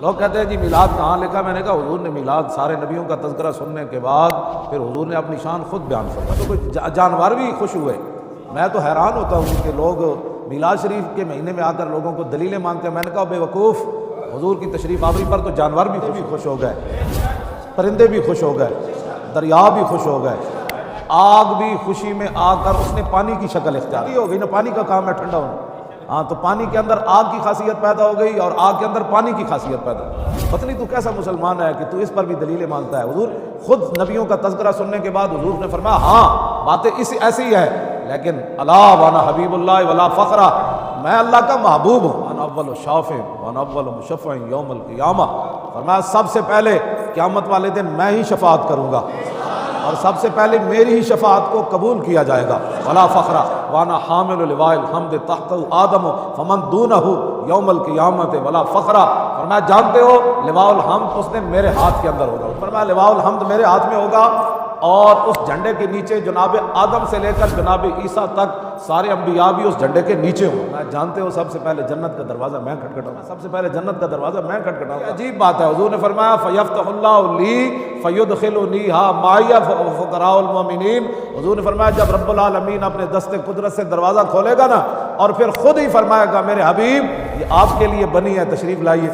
لوگ کہتے ہیں جی میلاد کہاں لکھا؟ میں نے کہا حضور نے میلاد سارے نبیوں کا تذکرہ سننے کے بعد پھر حضور نے اپنی شان خود بیان فرمائی، تو کوئی جانور بھی خوش ہوئے۔ میں تو حیران ہوتا ہوں کہ لوگ میلاد شریف کے مہینے میں آ کر لوگوں کو دلیلیں مانگتے ہیں۔ میں نے کہا بے وقوف، حضور کی تشریف آوری پر تو جانور بھی خوش ہو گئے، پرندے بھی خوش ہو گئے، دریا بھی خوش ہو گئے، آگ بھی خوشی میں آ کر اس نے پانی کی شکل اختیار کی ہو گئی نا، پانی کا کام ہے ٹھنڈا ہونا۔ ہاں تو پانی کے اندر آگ کی خاصیت پیدا ہو گئی اور آگ کے اندر پانی کی خاصیت پیدا ہو گئی۔ پتہ نہیں تو کیسا مسلمان ہے کہ تو اس پر بھی دلیلیں مانگتا ہے۔ حضور خود نبیوں کا تذکرہ سننے کے بعد حضور نے فرمایا ہاں باتیں ایسی ہی ہے، لیکن الا وانا حبیب اللہ ولا فخرہ، میں اللہ کا محبوب ہوں، انا اول شافع وانا اول مشفع یوم القیامہ۔ فرمایا سب سے پہلے قیامت والے دن میں ہی شفاعت کروں گا اور سب سے پہلے میری ہی شفاعت کو قبول کیا جائے گا۔ ولا فخرہ وانا حامل لواء الحمد تحت آدم فمن دونہ یوم القیامت ولا فخرہ۔ فرمایا جانتے ہو لواء الحمد اس دن میرے ہاتھ کے اندر ہوگا۔ فرمایا لواء الحمد میرے ہاتھ میں ہوگا اور اس جھنڈے کے نیچے جناب آدم سے لے کر جناب عیسیٰ تک سارے انبیاء بھی اس جھنڈے کے نیچے ہوں۔ میں جانتے ہو سب سے پہلے جنت کا دروازہ میں کھٹکھٹاؤں گا، سب سے پہلے جنت کا دروازہ میں کھٹکھٹاؤں گا۔ عجیب بات ہے، حضور نے فرمایا فیفتح اللہ لی فیدخلنیہا معی فقراء المؤمنین۔ حضور نے فرمایا جب رب العالمین اپنے دست قدرت سے دروازہ کھولے گا نا اور پھر خود ہی فرمائے گا میرے حبیب یہ آپ کے لیے بنی ہے، تشریف لائیے۔